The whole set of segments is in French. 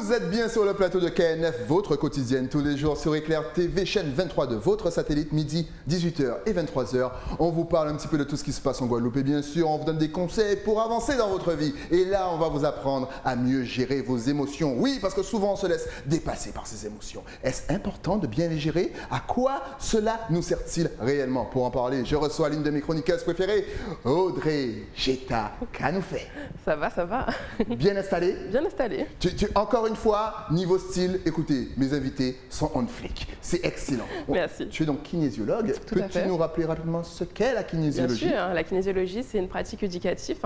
Vous êtes bien sur le plateau de KNF, votre quotidienne tous les jours sur Éclair TV, chaîne 23 de votre satellite, midi 18h et 23h. On vous parle un petit peu de tout ce qui se passe en Guadeloupe et bien sûr, on vous donne des conseils pour avancer dans votre vie. Et là, on va vous apprendre à mieux gérer vos émotions. Oui, parce que souvent, on se laisse dépasser par ces émotions. Est-ce important de bien les gérer? À quoi cela nous sert-il réellement? Pour en parler, je reçois l'une de mes chroniqueuses préférées, Audrey Geta Canoufet. Ça va, ça va. Bien installée? Bien installée. Encore une fois, niveau style, écoutez, mes invités sont on flic. C'est excellent. Merci. Tu es donc kinésiologue. Peux-tu nous rappeler rapidement ce qu'est la kinésiologie? Bien sûr, la kinésiologie, c'est une pratique éducative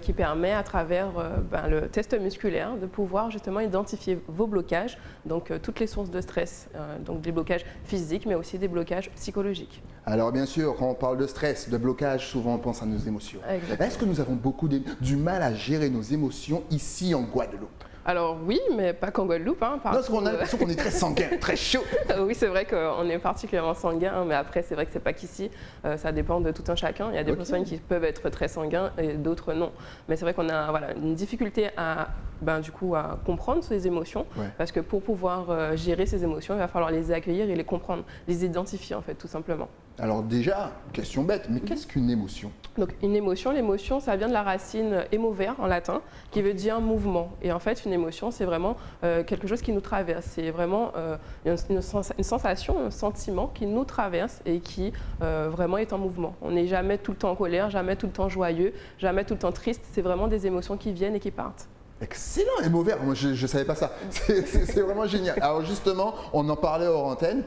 qui permet à travers le test musculaire de pouvoir justement identifier vos blocages, donc toutes les sources de stress, donc des blocages physiques, mais aussi des blocages psychologiques. Alors bien sûr, quand on parle de stress, de blocage, souvent on pense à nos émotions. Est-ce que nous avons beaucoup du mal à gérer nos émotions ici en Guadeloupe? Alors oui, mais pas qu'en Guadeloupe. Non, parce qu'on a l'impression qu'on est très sanguin, très chaud. Oui, c'est vrai qu'on est particulièrement sanguin, mais après, c'est vrai que c'est pas qu'ici. Ça dépend de tout un chacun. Il y a des personnes qui peuvent être très sanguins et d'autres non. Mais c'est vrai qu'on a une difficulté à comprendre ces émotions, parce que pour pouvoir gérer ces émotions, il va falloir les accueillir et les comprendre, les identifier en fait, tout simplement. Alors déjà, question bête, mais qu'est-ce qu'une émotion? Donc une émotion, l'émotion, ça vient de la racine émover en latin, qui veut dire mouvement. Et en fait, une émotion, c'est vraiment quelque chose qui nous traverse. C'est vraiment une sensation, un sentiment qui nous traverse et qui vraiment est en mouvement. On n'est jamais tout le temps en colère, jamais tout le temps joyeux, jamais tout le temps triste. C'est vraiment des émotions qui viennent et qui partent. Excellent, émover, moi je ne savais pas ça, c'est vraiment génial. Alors justement, on en parlait hors antenne,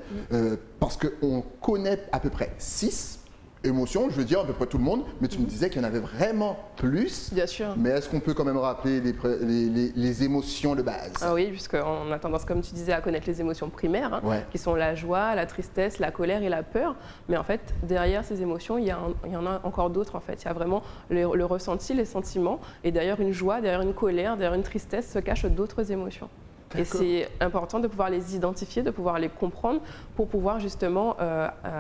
parce qu'on connaît à peu près 6 émotions, je veux dire à peu près tout le monde, mais tu me disais qu'il y en avait vraiment plus. Bien sûr. Mais est-ce qu'on peut quand même rappeler les émotions de base? Ah oui, puisqu'on a tendance, comme tu disais, à connaître les émotions primaires, qui sont la joie, la tristesse, la colère et la peur. Mais en fait, derrière ces émotions, il y en a encore d'autres en fait. Il y a vraiment le ressenti, les sentiments, et derrière une joie, derrière une colère, derrière une tristesse se cachent d'autres émotions. Et c'est important de pouvoir les identifier, de pouvoir les comprendre pour pouvoir justement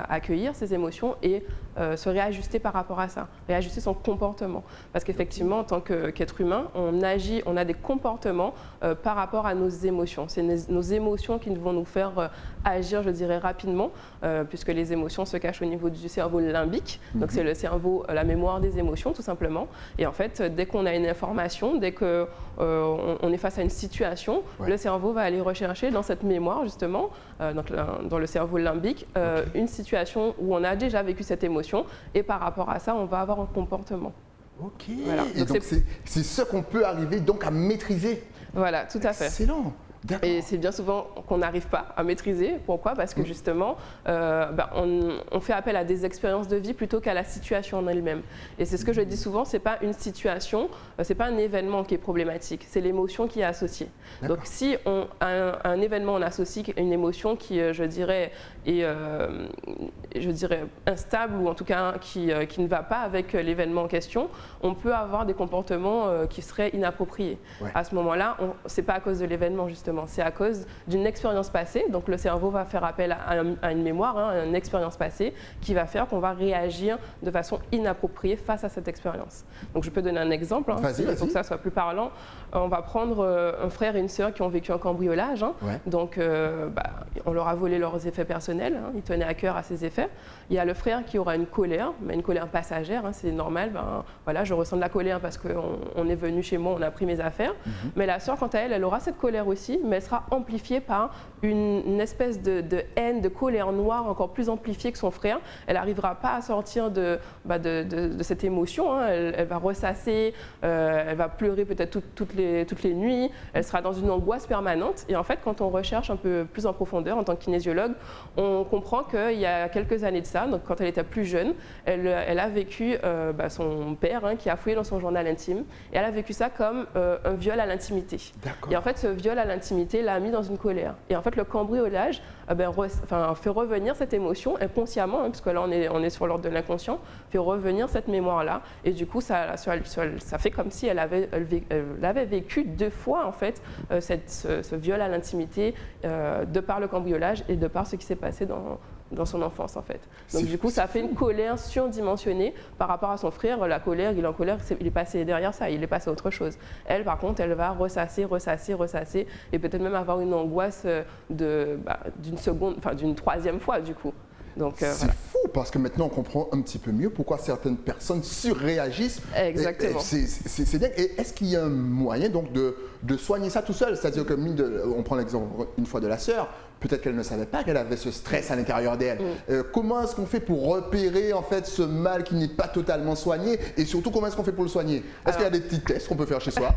accueillir ces émotions et se réajuster par rapport à ça, réajuster son comportement. Parce qu'effectivement, en tant qu'être humain, on agit, on a des comportements par rapport à nos émotions. C'est nos émotions qui vont nous faire agir, je dirais, rapidement, puisque les émotions se cachent au niveau du cerveau limbique. Donc c'est le cerveau, la mémoire des émotions, tout simplement. Et en fait, dès qu'on a une information, dès qu'on est face à une situation, le cerveau va aller rechercher dans cette mémoire, justement, dans le cerveau limbique, une situation où on a déjà vécu cette émotion et par rapport à ça, on va avoir un comportement. Ok, voilà. Et donc c'est ce qu'on peut arriver donc à maîtriser. Voilà, tout à fait. Excellent. Et c'est bien souvent qu'on n'arrive pas à maîtriser. Pourquoi? Parce que justement, on fait appel à des expériences de vie plutôt qu'à la situation en elle-même. Et c'est ce que je dis souvent, c'est pas une situation, c'est pas un événement qui est problématique, c'est l'émotion qui est associée. Donc si un événement, on associe une émotion qui, je dirais, est instable ou en tout cas qui ne va pas avec l'événement en question, on peut avoir des comportements qui seraient inappropriés. À ce moment-là, c'est pas à cause de l'événement justement. C'est à cause d'une expérience passée. Donc le cerveau va faire appel à une mémoire, à une expérience passée qui va faire qu'on va réagir de façon inappropriée face à cette expérience. Donc je peux donner un exemple pour que ça soit plus parlant. On va prendre un frère et une sœur qui ont vécu un cambriolage. Donc on leur a volé leurs effets personnels. Ils tenaient à cœur à ces effets. Il y a le frère qui aura une colère, mais une colère passagère. C'est normal. Voilà, je ressens de la colère parce qu'on est venu chez moi, on a pris mes affaires. Mais la sœur, quant à elle, elle aura cette colère aussi, mais elle sera amplifiée par une espèce de haine, de colère noire encore plus amplifiée que son frère. Elle n'arrivera pas à sortir de cette émotion. Elle va ressasser, elle va pleurer peut-être toutes les nuits, elle sera dans une angoisse permanente. Et en fait, quand on recherche un peu plus en profondeur en tant que kinésiologue, on comprend qu'il y a quelques années de ça, donc quand elle était plus jeune, elle a vécu son père qui a fouillé dans son journal intime, et elle a vécu ça comme un viol à l'intimité. Et en fait, ce viol à l'intimité l'a mis dans une colère. Et en fait, le cambriolage fait revenir cette émotion inconsciemment, hein, parce que là on est sur l'ordre de l'inconscient, fait revenir cette mémoire-là, et du coup ça fait comme si elle avait vécu 2 fois en fait ce viol à l'intimité de par le cambriolage et de par ce qui s'est passé dans son enfance en fait. Donc du coup ça fait une colère surdimensionnée par rapport à son frère. La colère, il est en colère, il est passé derrière ça, il est passé à autre chose. Elle par contre, elle va ressasser et peut-être même avoir une angoisse d'une 3e fois du coup. C'est fou parce que maintenant on comprend un petit peu mieux pourquoi certaines personnes surréagissent. Exactement. C'est dingue. Et est-ce qu'il y a un moyen donc de soigner ça tout seul? C'est-à-dire que, on prend l'exemple une fois de la sœur, peut-être qu'elle ne savait pas qu'elle avait ce stress à l'intérieur d'elle. Comment est-ce qu'on fait pour repérer en fait ce mal qui n'est pas totalement soigné, et surtout comment est-ce qu'on fait pour le soigner? Est-ce qu'il y a des petits tests qu'on peut faire chez soi?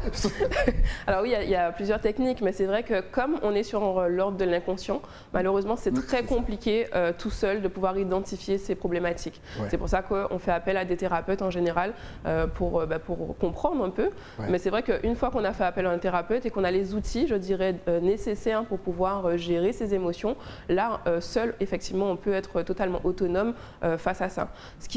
Alors oui, il y a plusieurs techniques, mais c'est vrai que comme on est sur l'ordre de l'inconscient, malheureusement c'est très compliqué tout seul de pouvoir identifier ces problématiques. C'est pour ça qu'on fait appel à des thérapeutes en général pour comprendre un peu. Mais c'est vrai qu'une fois qu'on a fait appel à un thérapeute et qu'on a les outils, je dirais, nécessaires pour pouvoir gérer ces émotions, là, seul, effectivement, on peut être totalement autonome face à ça. Ce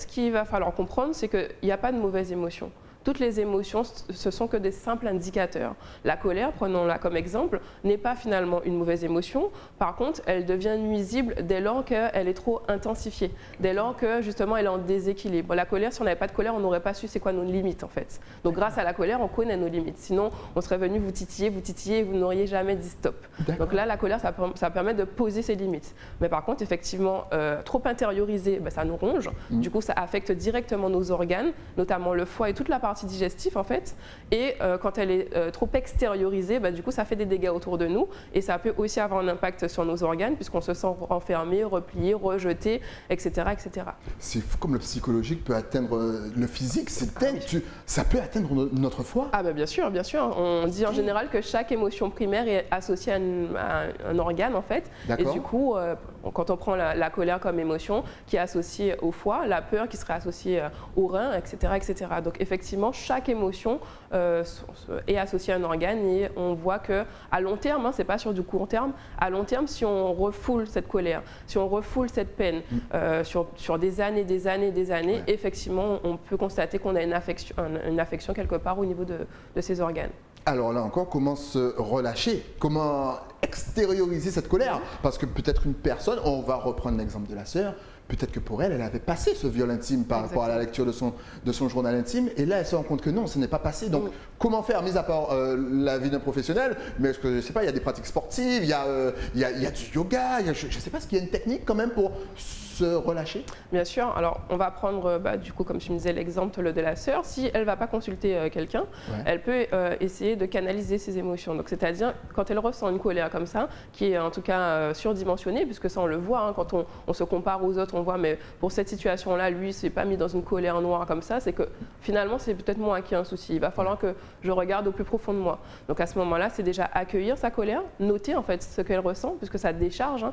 qu'il va falloir comprendre, c'est qu'il n'y a pas de mauvaises émotions. Toutes les émotions, ce sont que des simples indicateurs. La colère, prenons-la comme exemple, n'est pas finalement une mauvaise émotion. Par contre, elle devient nuisible dès lors qu'elle est trop intensifiée, dès lors que justement elle est en déséquilibre. La colère, si on n'avait pas de colère, on n'aurait pas su c'est quoi nos limites en fait. Donc grâce à la colère, on connaît nos limites. Sinon, on serait venu vous titiller et vous n'auriez jamais dit stop. Donc là, la colère, ça permet de poser ses limites. Mais par contre, effectivement, trop intériorisé, ça nous ronge. Du coup, ça affecte directement nos organes, notamment le foie et toute la partie digestif en fait, et quand elle est trop extériorisée, du coup ça fait des dégâts autour de nous, et ça peut aussi avoir un impact sur nos organes puisqu'on se sent enfermé, replié, rejeté, etc. etc. C'est fou comme le psychologique peut atteindre le physique, c'est dingue. Ça peut atteindre notre foie? Ah bien sûr, bien sûr. On dit en général que chaque émotion primaire est associée à un organe en fait, et du coup quand on prend la colère comme émotion qui est associée au foie, la peur qui serait associée au rein, etc., etc. Donc effectivement, chaque émotion est associée à un organe, et on voit qu'à long terme, c'est pas sur du court terme, à long terme, si on refoule cette colère, si on refoule cette peine sur des années, effectivement, on peut constater qu'on a une affection quelque part au niveau de ces organes. Alors là encore, comment se relâcher? Comment extérioriser cette colère? Parce que peut-être une personne, on va reprendre l'exemple de la sœur, peut-être que pour elle, elle avait passé ce viol intime par rapport à la lecture de son journal intime, et là elle se rend compte que non, ce n'est pas passé. Donc comment faire, mis à part la vie d'un professionnel, mais est-ce que, je ne sais pas, il y a des pratiques sportives, il y a du yoga, je ne sais pas, est-ce qu'il y a une technique quand même pour se relâcher? Bien sûr. Alors on va prendre du coup, comme je me disais, l'exemple de la sœur. Si elle ne va pas consulter quelqu'un, elle peut essayer de canaliser ses émotions. Donc c'est-à-dire quand elle ressent une colère comme ça, qui est en tout cas surdimensionnée, puisque ça on le voit, hein, quand on se compare aux autres, on voit, mais pour cette situation-là, lui, s'est pas mis dans une colère noire comme ça, c'est que finalement, c'est peut-être moi qui ai un souci. Il va falloir que je regarde au plus profond de moi. Donc à ce moment-là, c'est déjà accueillir sa colère, noter en fait ce qu'elle ressent, puisque ça décharge. Hein.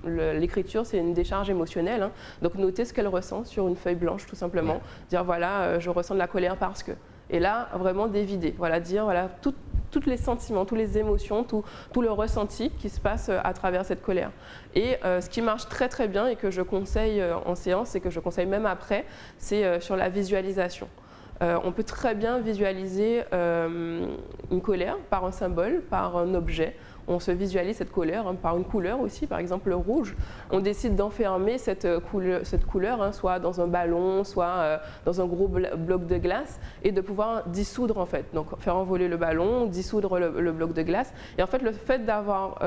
L'écriture, c'est une décharge émotionnelle. Hein. Donc noter ce qu'elle ressent sur une feuille blanche, tout simplement. Dire voilà, je ressens de la colère parce que. Et là, vraiment dévider. Voilà, dire voilà tous les sentiments, toutes les émotions, tout le ressenti qui se passe à travers cette colère. Et ce qui marche très très bien et que je conseille en séance et que je conseille même après, c'est sur la visualisation. On peut très bien visualiser une colère par un symbole, par un objet. On se visualise cette colère par une couleur aussi, par exemple le rouge. On décide d'enfermer cette couleur, soit dans un ballon, soit dans un gros bloc de glace, et de pouvoir dissoudre en fait. Donc faire envoler le ballon, dissoudre le bloc de glace. Et en fait, le fait d'avoir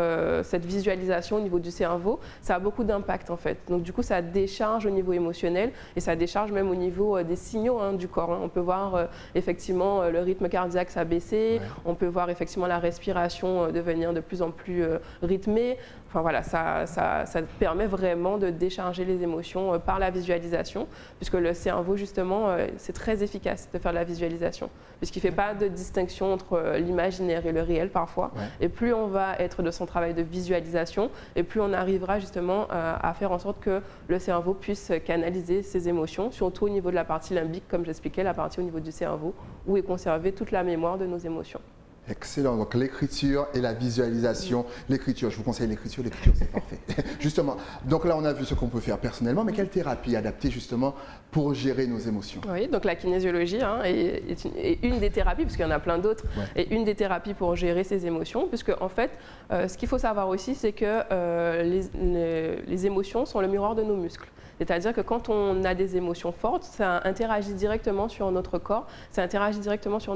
cette visualisation au niveau du cerveau, ça a beaucoup d'impact en fait. Donc du coup, ça décharge au niveau émotionnel et ça décharge même au niveau des signaux du corps. On peut voir effectivement le rythme cardiaque s'abaisser, on peut voir effectivement la respiration devenir de plus en plus rythmée. Enfin voilà, ça permet vraiment de décharger les émotions par la visualisation, puisque le cerveau justement, c'est très efficace de faire de la visualisation, puisqu'il ne fait pas de distinction entre l'imaginaire et le réel parfois. Et plus on va être de son travail de visualisation, et plus on arrivera justement à faire en sorte que le cerveau puisse canaliser ses émotions, surtout au niveau de la partie limbique, comme j'expliquais, la partie au niveau du cerveau, où est conservée toute la mémoire de nos émotions. Excellent. Donc l'écriture et la visualisation. L'écriture, je vous conseille l'écriture c'est parfait. Justement, donc là on a vu ce qu'on peut faire personnellement, mais quelle thérapie adaptée justement pour gérer nos émotions? Oui, donc la kinésiologie est une des thérapies, parce qu'il y en a plein d'autres, et une des thérapies pour gérer ses émotions, puisque en fait, ce qu'il faut savoir aussi, c'est que les émotions sont le miroir de nos muscles. C'est-à-dire que quand on a des émotions fortes, ça interagit directement sur notre corps, ça interagit directement sur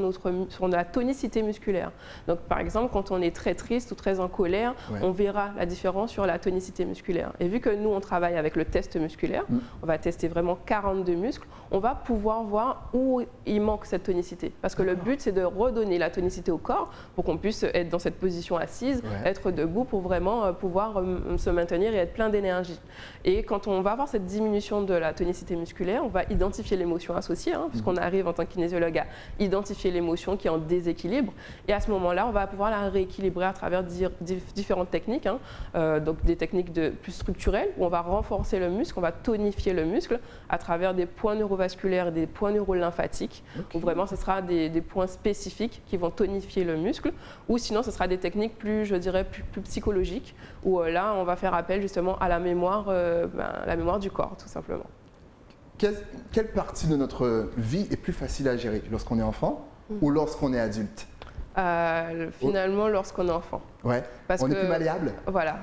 la tonicité musculaire. Donc par exemple, quand on est très triste ou très en colère, on verra la différence sur la tonicité musculaire. Et vu que nous, on travaille avec le test musculaire, on va tester vraiment 42 muscles, on va pouvoir voir où il manque cette tonicité. Parce que le but, c'est de redonner la tonicité au corps pour qu'on puisse être dans cette position assise, être debout pour vraiment pouvoir se maintenir et être plein d'énergie. Et quand on va avoir cette diminution de la tonicité musculaire, on va identifier l'émotion associée, puisqu'on arrive en tant que kinésiologue à identifier l'émotion qui est en déséquilibre. Et à ce moment-là, on va pouvoir la rééquilibrer à travers différentes techniques, donc des techniques plus structurelles, où on va renforcer le muscle, on va tonifier le muscle à travers des points neurovasculaires et des points neurolymphatiques, où vraiment ce sera des points spécifiques qui vont tonifier le muscle, ou sinon ce sera des techniques plus, je dirais, plus psychologiques, où là on va faire appel justement à la mémoire du corps, tout simplement. Quelle partie de notre vie est plus facile à gérer lorsqu'on est enfant ou lorsqu'on est adulte? Finalement, lorsqu'on est enfant. Ouais. Parce on est plus malléable. Voilà,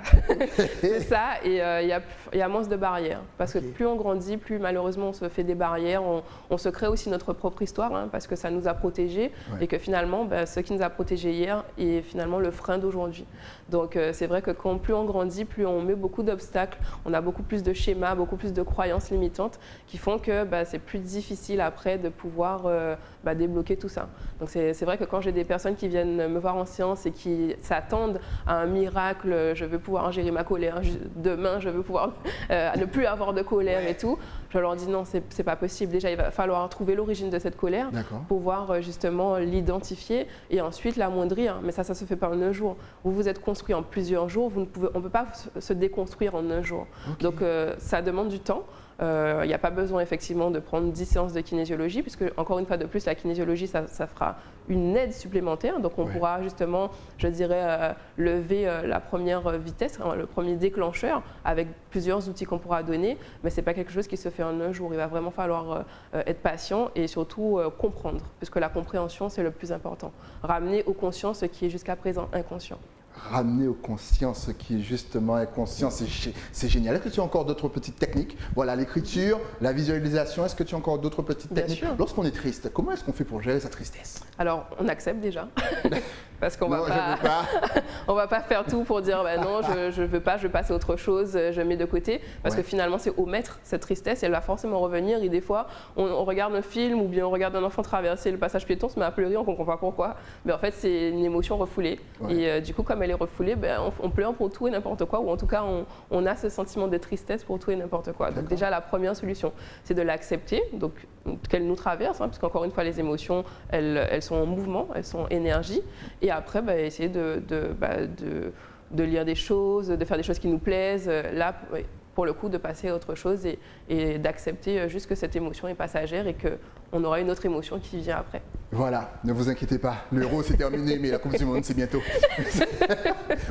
c'est ça, et il y a moins de barrières. Parce que plus on grandit, plus malheureusement on se fait des barrières, on se crée aussi notre propre histoire, parce que ça nous a protégés, et que finalement, ce qui nous a protégés hier est finalement le frein d'aujourd'hui. Donc c'est vrai que plus on grandit, plus on met beaucoup d'obstacles, on a beaucoup plus de schémas, beaucoup plus de croyances limitantes qui font que c'est plus difficile après de pouvoir débloquer tout ça. Donc c'est vrai que quand j'ai des personnes qui viennent me voir en séance et qui s'attendent à un miracle, je veux pouvoir gérer ma colère, demain je veux pouvoir ne plus avoir de colère et tout, je leur dis non, c'est pas possible. Déjà il va falloir trouver l'origine de cette colère, pouvoir justement l'identifier et ensuite l'amoindrir, mais ça se fait pas en un jour. Vous vous êtes construit en plusieurs jours, on ne peut pas se déconstruire en un jour. Donc ça demande du temps. Il n'y a pas besoin effectivement de prendre 10 séances de kinésiologie, puisque encore une fois de plus, la kinésiologie, ça fera une aide supplémentaire. Donc on pourra justement, je dirais, lever la première vitesse, le premier déclencheur, avec plusieurs outils qu'on pourra donner, mais ce n'est pas quelque chose qui se fait en un jour. Il va vraiment falloir être patient et surtout comprendre, puisque la compréhension, c'est le plus important. Ramener aux consciences ce qui est jusqu'à présent inconscient. Ramener aux consciences ce qui est justement inconscient, c'est génial. Est-ce que tu as encore d'autres petites techniques? Voilà, l'écriture, la visualisation, est-ce que tu as encore d'autres petites techniques? Lorsqu'on est triste, comment est-ce qu'on fait pour gérer sa tristesse? Alors, on accepte déjà, parce qu'on on va pas faire tout pour dire non, je veux pas, je passe à autre chose, je mets de côté, parce que finalement, c'est omettre cette tristesse, elle va forcément revenir, et des fois, on regarde un film, ou bien on regarde un enfant traverser le passage piéton, se met à pleurer, on comprend pas pourquoi, mais en fait, c'est une émotion refoulée, et du coup, comme elle est refoulée, on pleure pour tout et n'importe quoi, ou en tout cas on a ce sentiment de tristesse pour tout et n'importe quoi. Donc déjà la première solution, c'est de l'accepter, donc qu'elle nous traverse, parce qu'encore une fois les émotions, elles sont en mouvement, elles sont en énergie, et après essayer de lire des choses, de faire des choses qui nous plaisent, là pour le coup de passer à autre chose et d'accepter juste que cette émotion est passagère et qu'on aura une autre émotion qui vient après. Voilà, ne vous inquiétez pas, l'Euro c'est terminé, mais la Coupe du Monde c'est bientôt.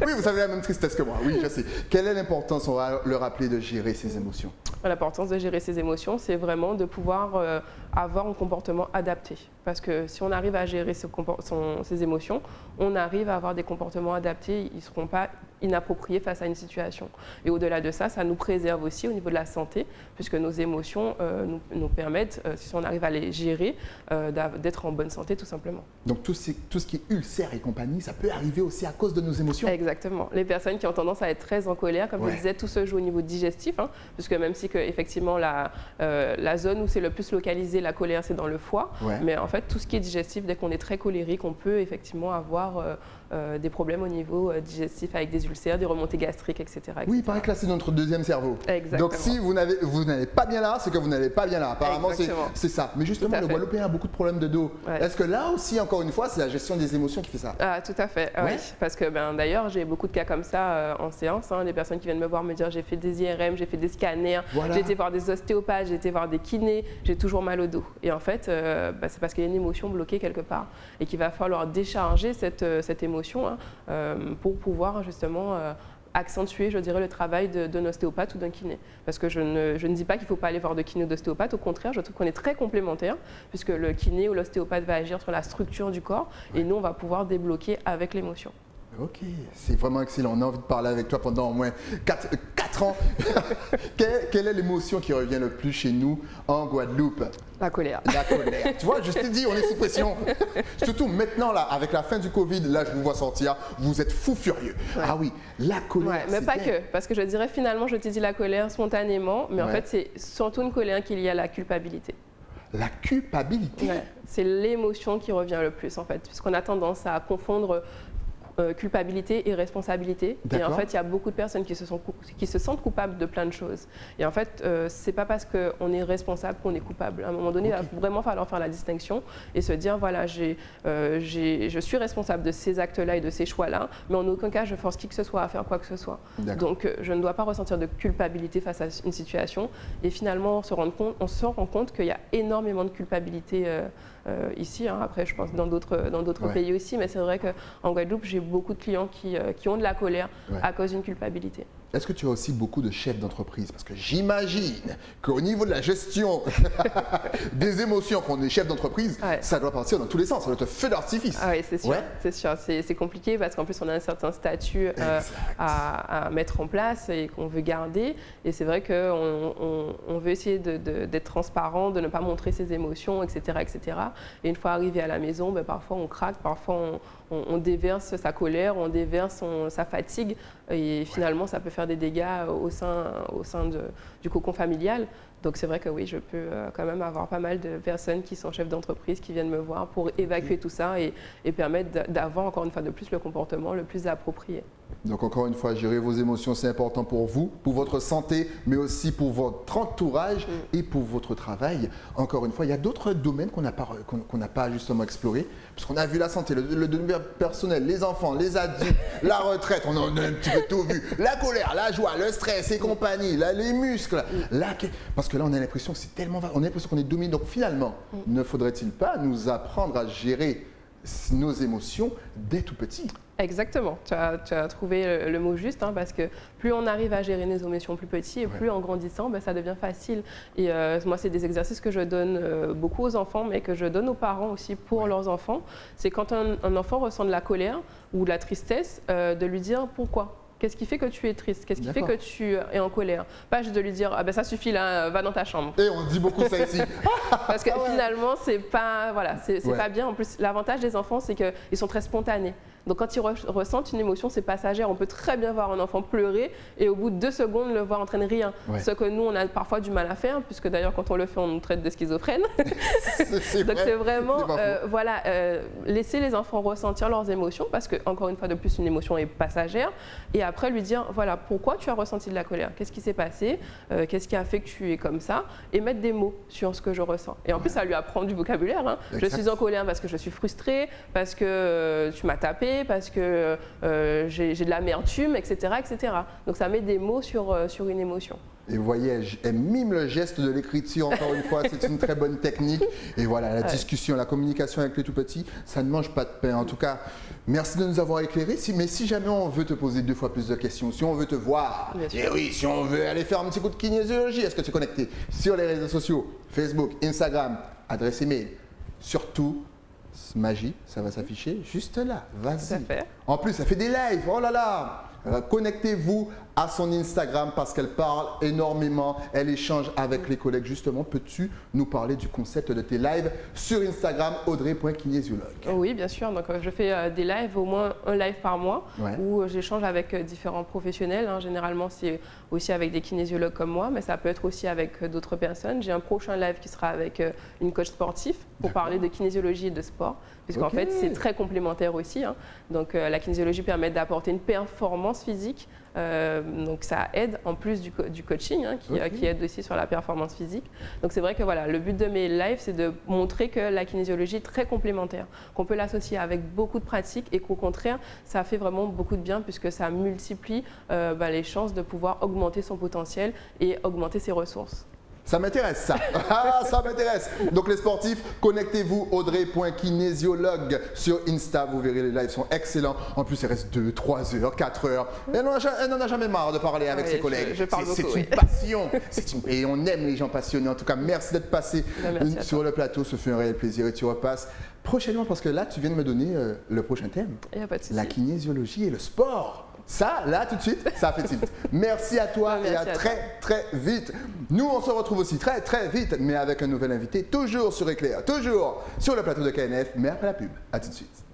Oui, vous avez la même tristesse que moi, oui, je sais. Quelle est l'importance, on va le rappeler, de gérer ses émotions? L'importance de gérer ses émotions, c'est vraiment de pouvoir avoir un comportement adapté. Parce que si on arrive à gérer ses émotions, on arrive à avoir des comportements adaptés, ils ne seront pas inappropriés face à une situation. Et au-delà de ça, ça nous préserve aussi au niveau de la santé, puisque nos émotions nous permettent, si on arrive à les gérer, d'être en bonne santé tout simplement. Donc tout ce qui est ulcère et compagnie, ça peut arriver aussi à cause de nos émotions? Exactement. Les personnes qui ont tendance à être très en colère, comme je disais, tout se joue au niveau digestif, puisque même si effectivement la zone où c'est le plus localisé, la colère, c'est dans le foie, mais en fait tout ce qui est digestif, dès qu'on est très colérique, on peut effectivement avoir des problèmes au niveau digestif avec des ulcères, des remontées gastriques, etc. Oui, il paraît que là, c'est notre deuxième cerveau. Exactement. Donc, si vous n'allez pas bien là, c'est que vous n'allez pas bien là. Apparemment, c'est ça. Mais justement, le Guadeloupéen a beaucoup de problèmes de dos. Ouais. Est-ce que là aussi, encore une fois, c'est la gestion des émotions qui fait ça? Ah, tout à fait, oui. Parce que d'ailleurs, j'ai beaucoup de cas comme ça en séance. Des personnes qui viennent me voir me dire j'ai fait des IRM, j'ai fait des scanners, j'ai été voir des ostéopathes, j'ai été voir des kinés, j'ai toujours mal au dos. Et en fait, c'est parce qu'il y a une émotion bloquée quelque part et qu'il va falloir décharger cette émotion pour pouvoir justement accentuer, je dirais, le travail d'un ostéopathe ou d'un kiné. Parce que je ne dis pas qu'il ne faut pas aller voir de kiné ou d'ostéopathe, au contraire, je trouve qu'on est très complémentaires, puisque le kiné ou l'ostéopathe va agir sur la structure du corps, et nous, on va pouvoir débloquer avec l'émotion. Ok, c'est vraiment excellent. On a envie de parler avec toi pendant au moins 4 ans. Quelle est l'émotion qui revient le plus chez nous en Guadeloupe? La colère. La colère. Tu vois, je te dis, on est sous pression. Surtout maintenant, là, avec la fin du Covid, là, je vous vois sortir, vous êtes fou furieux. Ouais. Ah oui, la colère. Ouais, mais pas que, parce que je dirais finalement, je te dis la colère spontanément, mais en fait, c'est surtout une colère qu'il y a la culpabilité. La culpabilité? Ouais, c'est l'émotion qui revient le plus, en fait, puisqu'on a tendance à confondre culpabilité et responsabilité. Et en fait, il y a beaucoup de personnes qui se sentent coupables de plein de choses. Et en fait, c'est pas parce qu'on est responsable qu'on est coupable. À un moment donné, il va vraiment falloir faire la distinction et se dire, voilà, je suis responsable de ces actes-là et de ces choix-là, mais en aucun cas, je force qui que ce soit à faire quoi que ce soit. Donc, je ne dois pas ressentir de culpabilité face à une situation. Et finalement, on se rend compte qu'il y a énormément de culpabilité ici, après je pense dans d'autres pays aussi, mais c'est vrai qu'en Guadeloupe, j'ai beaucoup de clients qui ont de la colère à cause d'une culpabilité. Est-ce que tu as aussi beaucoup de chefs d'entreprise? Parce que j'imagine qu'au niveau de la gestion des émotions quand on est chef d'entreprise, ça doit partir dans tous les sens, ça doit être feu d'artifice. Ah oui, c'est sûr, c'est sûr. C'est compliqué parce qu'en plus on a un certain statut à mettre en place et qu'on veut garder. Et c'est vrai qu'on veut essayer d'être transparent, de ne pas montrer ses émotions, etc., etc. Et une fois arrivé à la maison, parfois on craque, parfois on déverse sa colère, on déverse sa fatigue et finalement ça peut faire des dégâts au sein du cocon familial. Donc c'est vrai que oui, je peux quand même avoir pas mal de personnes qui sont chefs d'entreprise qui viennent me voir pour évacuer tout ça et permettre d'avoir encore une fois de plus le comportement le plus approprié. Donc encore une fois, gérer vos émotions, c'est important pour vous, pour votre santé, mais aussi pour votre entourage et pour votre travail. Encore une fois, il y a d'autres domaines qu'on n'a pas justement explorés, puisqu'on a vu la santé, le domaine personnel, les enfants, les adultes, la retraite, on en a un petit peu tout vu, la colère, la joie, le stress et compagnie, les muscles, parce que là on a l'impression que c'est tellement vaste, on a l'impression qu'on est dominé. Donc finalement, ne faudrait-il pas nous apprendre à gérer nos émotions dès tout petit? Exactement, tu as trouvé le mot juste, parce que plus on arrive à gérer nos émotions plus petits et plus en grandissant, ça devient facile. Et moi, c'est des exercices que je donne beaucoup aux enfants, mais que je donne aux parents aussi pour leurs enfants. C'est quand un enfant ressent de la colère ou de la tristesse, de lui dire pourquoi. Qu'est-ce qui fait que tu es triste? Qu'est-ce qui fait que tu es en colère? Pas juste de lui dire ça suffit là, va dans ta chambre. Et on dit beaucoup ça ici. Parce que finalement, c'est pas pas bien. En plus, l'avantage des enfants, c'est qu'ils sont très spontanés. Donc quand ils ressentent une émotion, c'est passagère. On peut très bien voir un enfant pleurer et au bout de 2 secondes, le voir entraîne rien. Ce que nous, on a parfois du mal à faire, puisque d'ailleurs, quand on le fait, on nous traite de schizophrènes. Donc c'est vraiment, laisser les enfants ressentir leurs émotions, parce que, encore une fois de plus, une émotion est passagère. Et après, lui dire, voilà, pourquoi tu as ressenti de la colère? Qu'est-ce qui s'est passé? Qu'est-ce qui a fait que tu es comme ça? Et mettre des mots sur ce que je ressens. Et en plus, ça lui apprend du vocabulaire. Je suis en colère parce que je suis frustrée, parce que tu m'as tapé, parce que j'ai de l'amertume, etc., etc. Donc ça met des mots sur une émotion. Et vous voyez, elle mime le geste de l'écriture, encore une fois, c'est une très bonne technique. Et voilà, la discussion, la communication avec les tout-petits, ça ne mange pas de pain. En tout cas, merci de nous avoir éclairés. Mais si jamais on veut te poser 2 fois plus de questions, si on veut te voir, et oui, si on veut aller faire un petit coup de kinésiologie, est-ce que tu es connecté sur les réseaux sociaux, Facebook, Instagram, adresse email, surtout Magie, ça va s'afficher juste là, vas-y. En plus, ça fait des lives, oh là là. Connectez-vous à son Instagram parce qu'elle parle énormément, elle échange avec les collègues. Justement, peux-tu nous parler du concept de tes lives sur Instagram, audrey.kinésiologue? Oui, bien sûr. Donc, je fais des lives, au moins un live par mois, Ouais. où j'échange avec différents professionnels. Généralement, c'est aussi avec des kinésiologues comme moi, mais ça peut être aussi avec d'autres personnes. J'ai un prochain live qui sera avec une coach sportif pour parler de kinésiologie et de sport, puisqu'en fait, c'est très complémentaire aussi. Donc, la kinésiologie permet d'apporter une performance physique. Donc ça aide en plus du coaching qui aide aussi sur la performance physique. Donc c'est vrai que voilà, le but de mes lives, c'est de montrer que la kinésiologie est très complémentaire, qu'on peut l'associer avec beaucoup de pratiques et qu'au contraire, ça fait vraiment beaucoup de bien puisque ça multiplie les chances de pouvoir augmenter son potentiel et augmenter ses ressources. Ça m'intéresse ça. Ah, ça m'intéresse. Donc les sportifs, connectez-vous audrey.kinésiologue sur Insta. Vous verrez, les lives sont excellents. En plus, il reste 2, 3 heures, 4 heures. Elle n'en a jamais marre de parler avec ses collègues. Je parle beaucoup, c'est une passion. Et on aime les gens passionnés. En tout cas, merci d'être passé sur le plateau. Ce fut un réel plaisir et tu repasses prochainement parce que là, tu viens de me donner le prochain thème. Il n'y a pas de souci. La kinésiologie et le sport. Ça, là, tout de suite, ça fait tilt. Merci à toi et à très, très vite. Nous, on se retrouve aussi très, très vite, mais avec un nouvel invité, toujours sur Éclair, toujours sur le plateau de KNF, mais après la pub. À tout de suite.